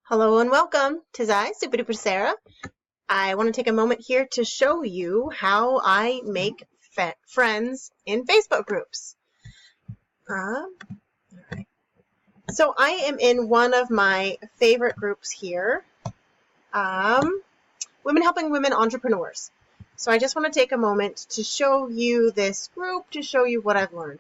Hello and welcome. 'Tis I, Super Duper Sarah. I want to take a moment here to show you how I make friends in Facebook groups. All right. So I am in one of my favorite groups here, Women Helping Women Entrepreneurs. So I just want to take a moment to show you this group, to show you what I've learned.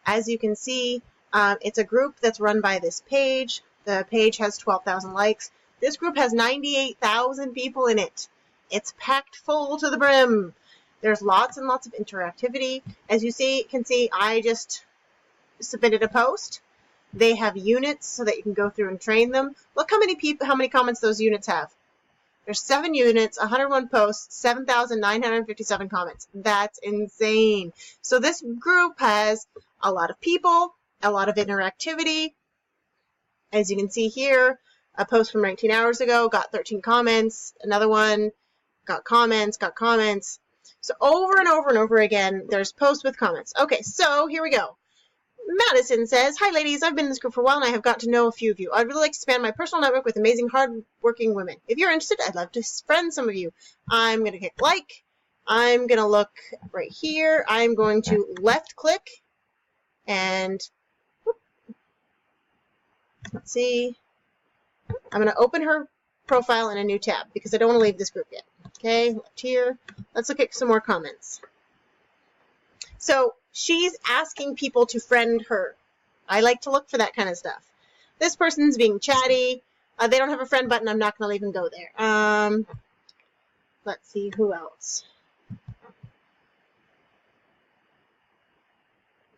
As you can see, it's a group that's run by this page. The page has 12,000 likes. This group has 98,000 people in it. It's packed full to the brim. There's lots and lots of interactivity. As you can see, I just submitted a post. They have units so that you can go through and train them. Look how many comments those units have. There's 7 units, 101 posts, 7,957 comments. That's insane. So this group has a lot of people, a lot of interactivity. As you can see here, a post from 19 hours ago got 13 comments. Another one got comments. So over and over and over again, there's posts with comments. Okay, so here we go. Madison says, "Hi ladies, I've been in this group for a while and I have gotten to know a few of you. I'd really like to expand my personal network with amazing, hard-working women. If you're interested, I'd love to friend some of you. I'm going to click like. I'm going to look right here. I'm going to left click and let's see. I'm going to open her profile in a new tab because I don't want to leave this group yet. Okay, left here. Let's look at some more comments. So she's asking people to friend her. I like to look for that kind of stuff. This person's being chatty. They don't have a friend button. I'm not going to even go there. Let's see who else.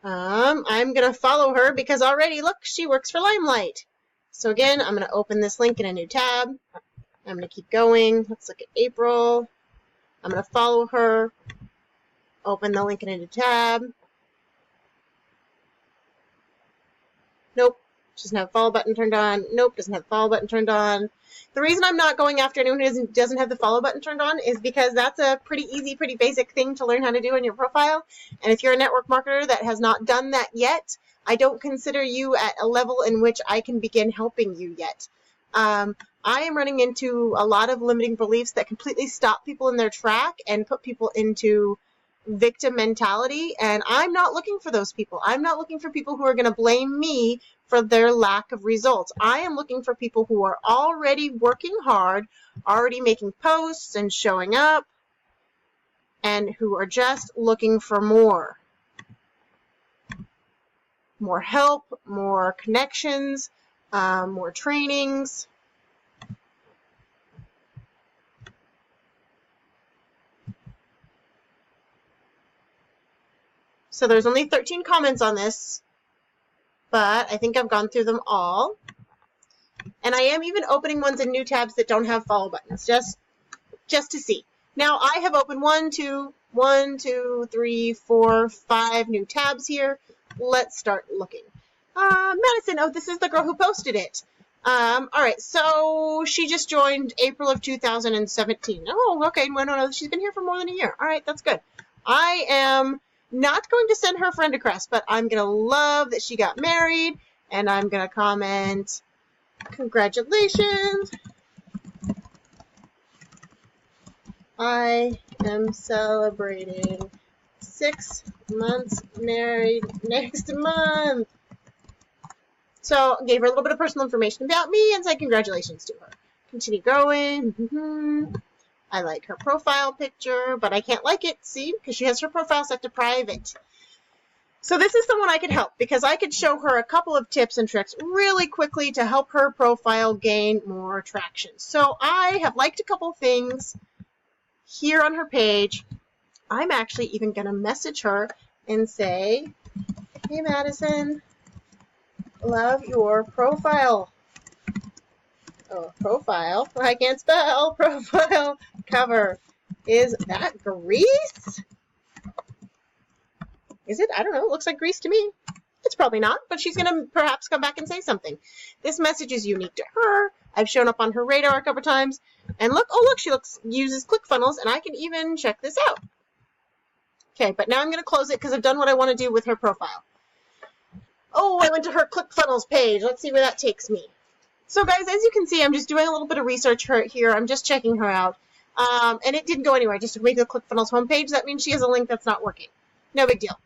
I'm going to follow her because already, look, she works for Limelight. So again, I'm going to open this link in a new tab. I'm going to keep going. Let's look at April. I'm going to follow her. Open the link in a new tab. Nope. Doesn't have the follow button turned on. Nope. Doesn't have the follow button turned on. The reason I'm not going after anyone who doesn't have the follow button turned on is because that's a pretty easy, pretty basic thing to learn how to do in your profile. And if you're a network marketer that has not done that yet, I don't consider you at a level in which I can begin helping you yet. I am running into a lot of limiting beliefs that completely stop people in their track and put people into victim mentality, and I'm not looking for those people. I'm not looking for people who are going to blame me for their lack of results. I am looking for people who are already working hard, already making posts and showing up, and who are just looking for more help, more connections, more trainings. So there's only 13 comments on this, but I think I've gone through them all. And I am even opening ones in new tabs that don't have follow buttons, just to see. Now I have opened 1, 2, 3, 4, 5 new tabs here. Let's start looking. Madison, oh, this is the girl who posted it. All right, so she just joined April of 2017. Oh, okay, no, she's been here for more than a year. All right, that's good. I am not going to send her a friend request, but I'm going to love that she got married, and I'm going to comment, "Congratulations. I am celebrating 6 months married next month." So I gave her a little bit of personal information about me and said congratulations to her. Continue going. I like her profile picture, but I can't like it, see, because she has her profile set to private. So this is someone I could help because I could show her a couple of tips and tricks really quickly to help her profile gain more traction. So I have liked a couple things here on her page. I'm actually even going to message her and say, "Hey, Madison, love your profile." Oh, profile. I can't spell. Profile cover. Is that grease? Is it? I don't know. It looks like grease to me. It's probably not, but she's going to perhaps come back and say something. This message is unique to her. I've shown up on her radar a couple times. And look, oh, look, she uses ClickFunnels, and I can even check this out. Okay, but now I'm going to close it because I've done what I want to do with her profile. Oh, I went to her ClickFunnels page. Let's see where that takes me. So guys, as you can see, I'm just doing a little bit of research here. I'm just checking her out. And it didn't go anywhere. I just took me to the ClickFunnels homepage. That means she has a link that's not working. No big deal.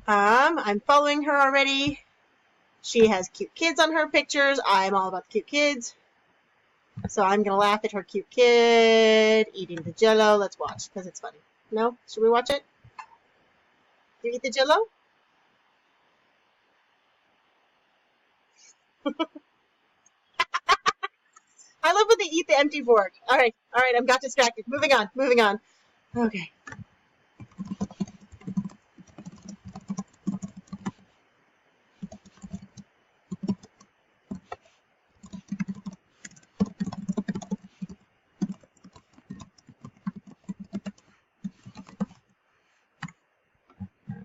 I'm following her already. She has cute kids on her pictures. I'm all about the cute kids. So I'm going to laugh at her cute kid eating the Jell-O. Let's watch because it's funny. No? Should we watch it? You eat the Jell-O? I love when they eat the empty board. All right, I got distracted. Moving on. Okay.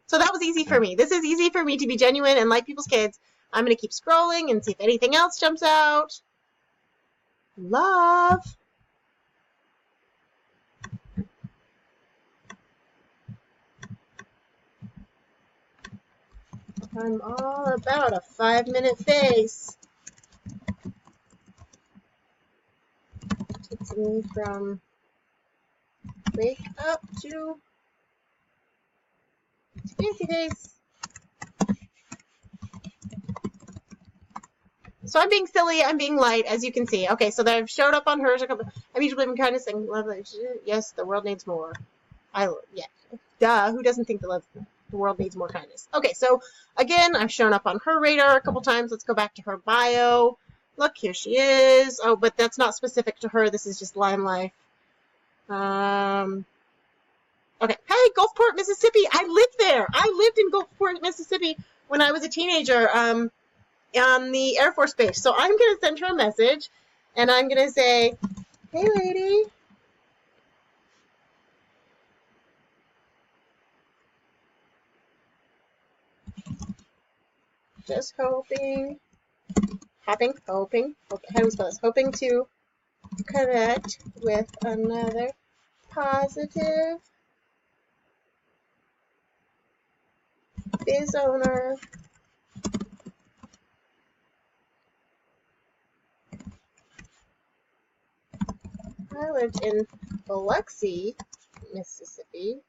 So that was easy for me. This is easy for me to be genuine and like people's kids. I'm going to keep scrolling and see if anything else jumps out. Love. I'm all about a 5-minute face. Takes me from wake up to fancy face. So I'm being silly, I'm being light, as you can see. Okay, so I've showed up on hers a couple. I'm usually been kindness and love. Yes, the world needs more. Yeah, duh. Who doesn't think the world needs more kindness? Okay, so again, I've shown up on her radar a couple times. Let's go back to her bio. Look, here she is. Oh, but that's not specific to her. This is just Lime Life. Okay. Hey, Gulfport, Mississippi. I lived there. I lived in Gulfport, Mississippi when I was a teenager. On the Air Force Base. So I'm going to send her a message, and I'm going to say, hey, lady. Just hoping how do we spell this? Hoping to connect with another positive biz owner. I lived in Biloxi, Mississippi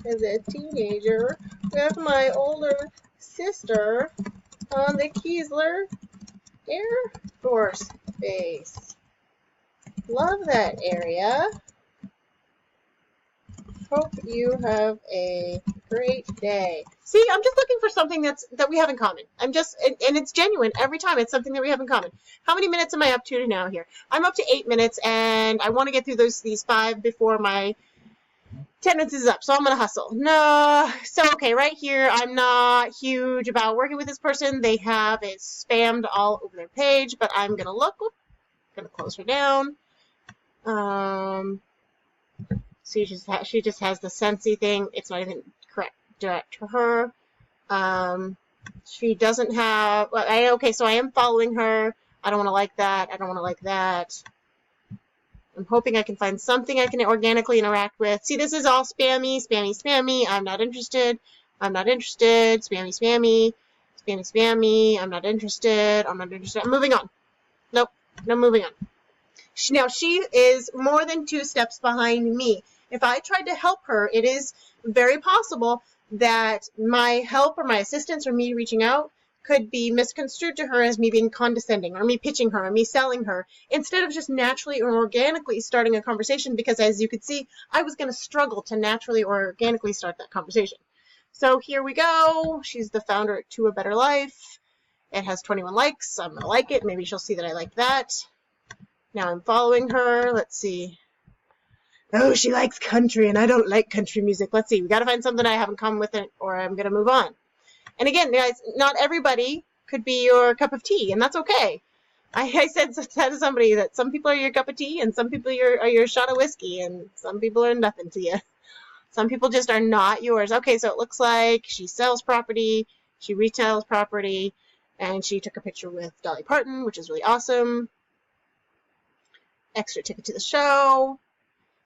as a teenager with my older sister on the Keesler Air Force Base. Love that area. Hope you have a great day. See, I'm just looking for something that we have in common. And it's genuine every time. It's something that we have in common. How many minutes am I up to now here? I'm up to 8 minutes, and I want to get through these 5 before my attendance is up. So I'm going to hustle. No. So, okay, right here, I'm not huge about working with this person. They have it spammed all over their page, but I'm going to look. I'm going to close her down. So she just has the Scentsy thing. It's not even direct to her. She doesn't have. Okay, so I am following her. I don't want to like that. I don't want to like that. I'm hoping I can find something I can organically interact with. See, this is all spammy, spammy, spammy. I'm not interested. I'm not interested. Spammy, spammy. Spammy, spammy. I'm not interested. I'm not interested. I'm moving on. Nope. No, moving on. Now, she is more than 2 steps behind me. If I tried to help her, it is very possible that my help or my assistance or me reaching out could be misconstrued to her as me being condescending or me pitching her or me selling her instead of just naturally or organically starting a conversation, because as you could see, I was going to struggle to naturally or organically start that conversation. So here we go. She's the founder at To a Better Life. It has 21 likes. I'm going to like it. Maybe she'll see that I like that. Now I'm following her. Let's see. Oh, she likes country, and I don't like country music. Let's see. We got to find something I have in common with it, or I'm going to move on. And again, guys, not everybody could be your cup of tea, and that's okay. I said to somebody that some people are your cup of tea, and some people are your shot of whiskey, and some people are nothing to you. Some people just are not yours. Okay, so it looks like she sells property, she retails property, and she took a picture with Dolly Parton, which is really awesome. Extra ticket to the show.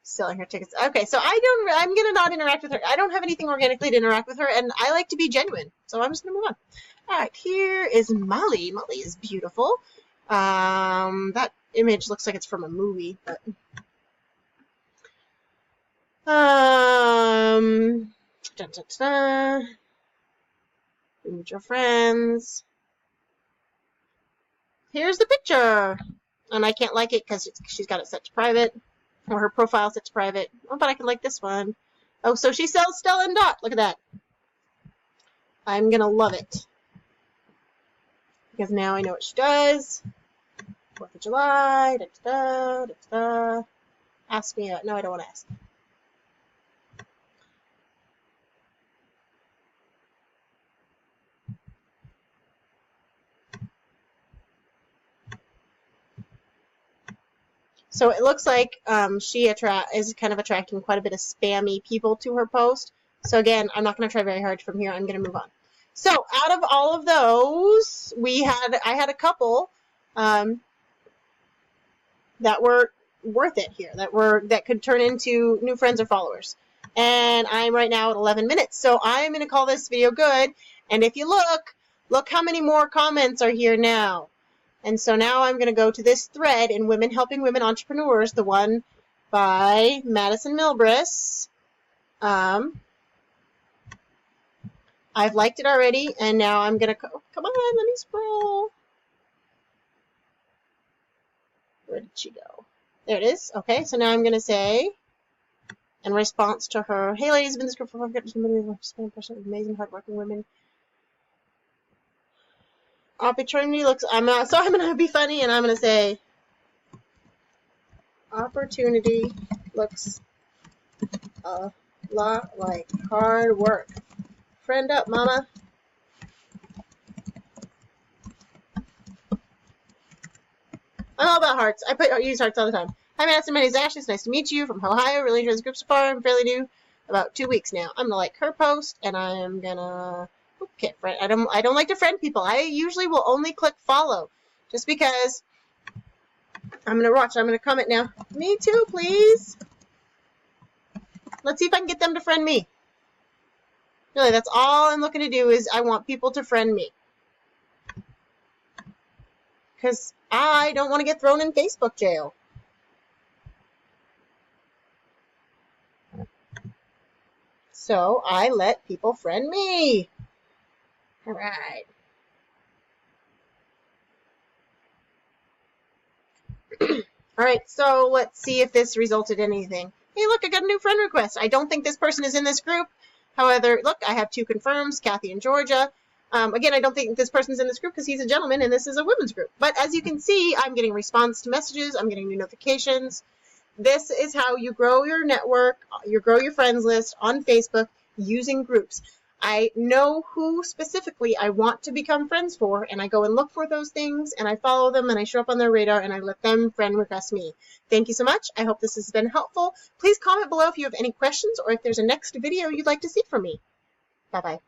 Selling her tickets. Okay, so I'm going to not interact with her. I don't have anything organically to interact with her, and I like to be genuine, so I'm just going to move on. All right, here is Molly. Molly is beautiful. That image looks like it's from a movie, but dun, dun, dun. Meet your friends. Here's the picture, and I can't like it because she's got it set to private, or her profile set to private. Oh, but I can like this one. Oh, so she sells Stella and Dot. Look at that. I'm gonna love it because now I know what she does. 4th of July. Da, da, da, da. Ask me. No, I don't want to ask. So it looks like she is kind of attracting quite a bit of spammy people to her post. So again, I'm not going to try very hard from here. I'm going to move on. So out of all of those, I had a couple that were worth it here, that could turn into new friends or followers. And I'm right now at 11 minutes. So I'm going to call this video good. And if you look how many more comments are here now. And so now I'm going to go to this thread in Women Helping Women Entrepreneurs, the one by Madison Milbris. I've liked it already, and now I'm going to, come on, let me scroll. Where did she go? There it is. Okay, so now I'm going to say, in response to her, hey ladies, I've been in this group for 5 amazing, hardworking women. Opportunity looks, I'm going to be funny, and I'm going to say, opportunity looks a lot like hard work. Friend up, mama. I'm all about hearts. I use hearts all the time. Hi, Madison. My name is Ashley. It's nice to meet you from Ohio. Really enjoy this group so far. I'm fairly new, about 2 weeks now. I'm going to like her post, and I'm going to... Okay, friend. I don't like to friend people. I usually will only click follow, just because I'm gonna watch. I'm gonna comment now. Me too, please. Let's see if I can get them to friend me. Really, that's all I'm looking to do. Is I want people to friend me, because I don't want to get thrown in Facebook jail. So I let people friend me. All right. All right, so let's see if this resulted in anything. Hey, look, I got a new friend request. I don't think this person is in this group. However, look, I have 2 confirms, Kathy and Georgia. Again, I don't think this person's in this group because he's a gentleman and this is a women's group. But as you can see, I'm getting response to messages. I'm getting new notifications. This is how you grow your network, you grow your friends list on Facebook using groups. I know who specifically I want to become friends for, and I go and look for those things, and I follow them, and I show up on their radar, and I let them friend request me. Thank you so much. I hope this has been helpful. Please comment below if you have any questions or if there's a next video you'd like to see from me. Bye-bye.